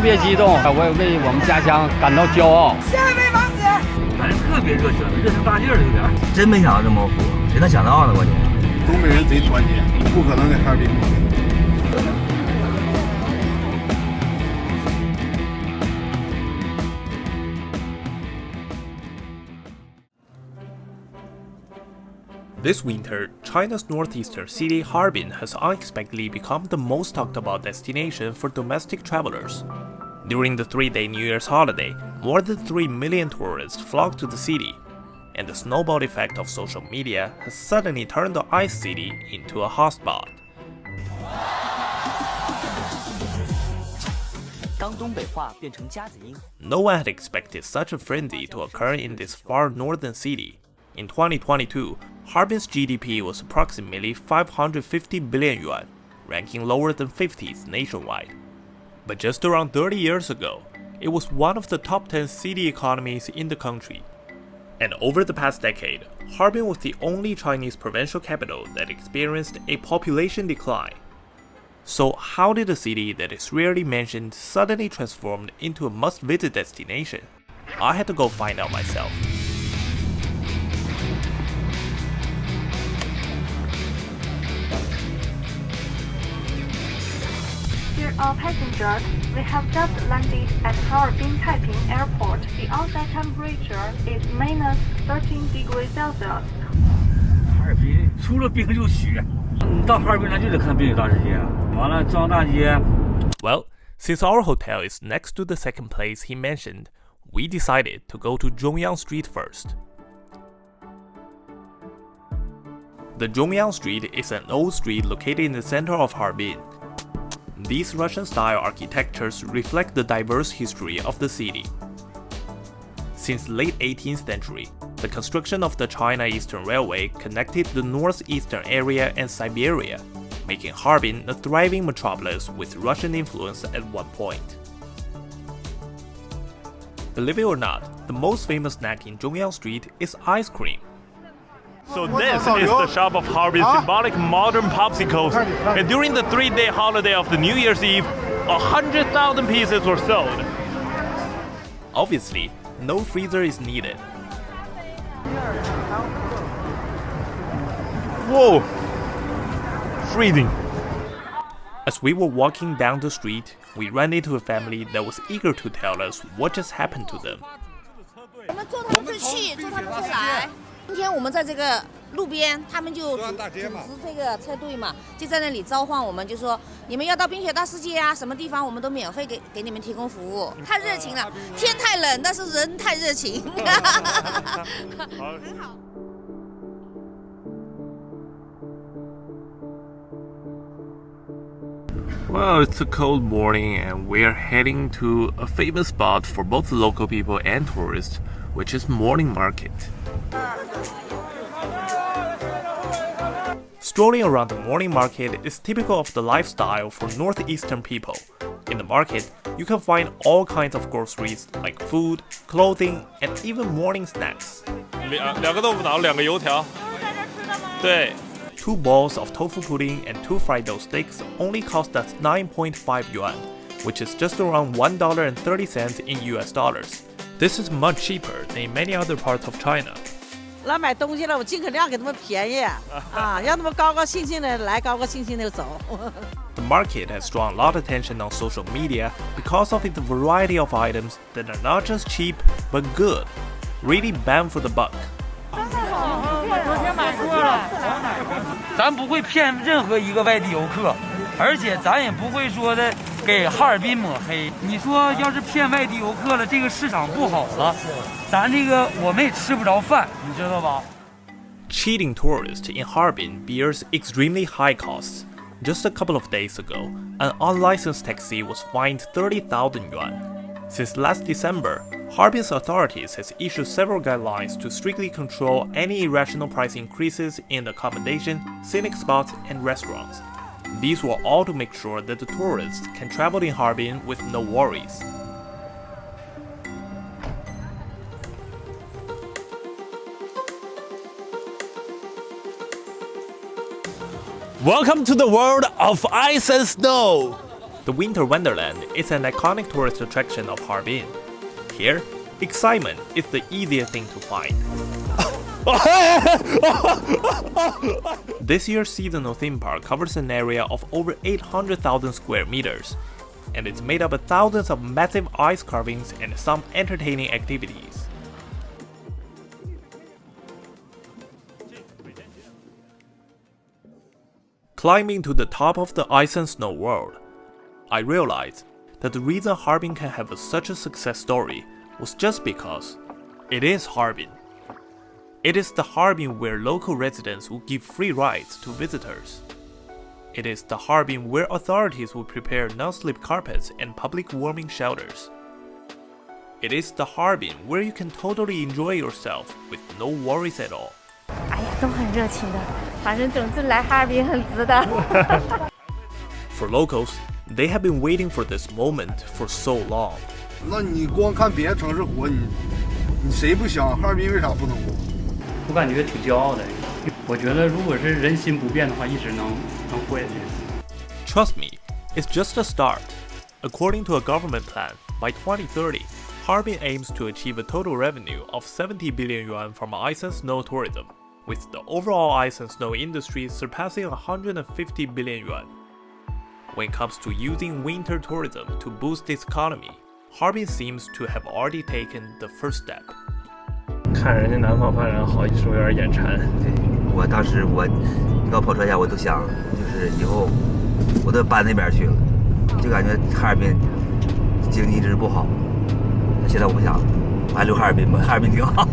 别激动，我也为我们家乡感到骄傲。下一位王子，反正特别热情，热情大劲儿的有点。真没想到这么火，谁能想到呢？关键，东北人贼团结，不可能给哈尔滨过。This winter, China's northeastern city Harbin has unexpectedly become the most talked about destination for domestic travelers. During the 3-day New Year's holiday, more than 3 million tourists flocked to the city, and the snowball effect of social media has suddenly turned the ice city into a hotspot. No one had expected such a frenzy to occur in this far northern city. In 2022, Harbin's GDP was approximately 550 billion yuan, ranking lower than 50th nationwide. But just around 30 years ago, it was one of the top 10 city economies in the country. And over the past decade, Harbin was the only Chinese provincial capital that experienced a population decline. So how did a city that is rarely mentioned suddenly transform into a must-visit destination? I had to go find out myself. Dear all passengers, we have just landed at Harbin Taiping Airport. The outside temperature is -13 degrees Celsius. 哈尔滨除了冰就雪，你到哈尔滨咱就得看冰雪大世界。完了，张大街。Well, since our hotel is next to the second place he mentioned, we decided to go to Zhongyang Street first. The Zhongyang Street is an old street located in the center of Harbin. These Russian-style architectures reflect the diverse history of the city. Since late 18th century, the construction of the China Eastern Railway connected the northeastern area and Siberia, making Harbin a thriving metropolis with Russian influence at one point. Believe it or not, the most famous snack in Zhongyang Street is ice cream. So this is the shop of Harbin's symbolic modern popsicles, and during the 3-day holiday of the New Year's Eve, 100,000 pieces were sold. Obviously, no freezer is needed. Whoa! Freezing! As we were walking down the street, we ran into a family that was eager to tell us what just happened to them. 我们坐他们车去，坐他们车来。今天我们在这个路边，他们就组织这个车队嘛，就在那里召唤我们，就说你们要到冰雪大世界啊，什么地方我们都免费给你们提供服务。太热情了，天太冷，但是人太热情。很好。Well, it's a cold morning and we're heading to a famous spot for both local people and tourists, which is morning market. Strolling around the morning market is typical of the lifestyle for northeastern people. In the market, you can find all kinds of groceries like food, clothing, and even morning snacks. 两个豆腐脑，2个油条。对。 2 balls of tofu pudding and 2 fried dough sticks only cost us 9.5 yuan, which is just around $1.30 in US dollars. This is much cheaper than in many other parts of China. 来买东西了，我尽可量给他们便宜啊，让他们高高兴兴的来，高高兴兴的走。The market has drawn a lot of attention on social media because of its variety of items that are not just cheap but good, really bang for the buck. 昨天买过了，咱不会骗任何一个外地游客，而且咱也不会说的给哈尔滨抹黑。你说要是骗外地游客了，这个市场不好了，咱这个我们也吃不着饭，你知道吧？ Cheating tourists in Harbin bears extremely high costs. Just a couple of days ago, an unlicensed taxi was fined 30,000 yuan. Since last December, Harbin's authorities has issued several guidelines to strictly control any irrational price increases in accommodation, scenic spots, and restaurants. These were all to make sure that the tourists can travel in Harbin with no worries. Welcome to the world of ice and snow. The Winter Wonderland is an iconic tourist attraction of Harbin. Here, excitement is the easiest thing to find. This year's seasonal theme park covers an area of over 800,000 square meters, and it's made up of thousands of massive ice carvings and some entertaining activities. Climbing to the top of the ice and snow world, I realized that the reason Harbin can have such a success story was just because it is Harbin. It is the Harbin where local residents will give free rides to visitors. It is the Harbin where authorities will prepare non-slip carpets and public warming shelters. It is the Harbin where you can totally enjoy yourself with no worries at all. 哎呀，都很热情的，反正总之来哈尔滨很值得。For locals, they have been waiting for this moment for so long. 那你光看别的城市火，你谁不想？哈尔滨为啥不能火？我感觉挺骄傲的。我觉得如果是人心不变的话，一直能活下去。Trust me, it's just a start. According to a government plan, by 2030, Harbin aims to achieve a total revenue of 70 billion yuan from ice and snow tourism, with the overall ice and snow industry surpassing 150 billion yuan. When it comes to using winter tourism to boost its economy, Harbin seems to have already taken the first step. 看人家南方发展好，是不是有点眼馋？对，我当时一到跑车下，我都想，就是以后我都搬那边去了，就感觉哈尔滨经济一直不好。现在我不想，我还留哈尔滨吧，哈尔滨挺好。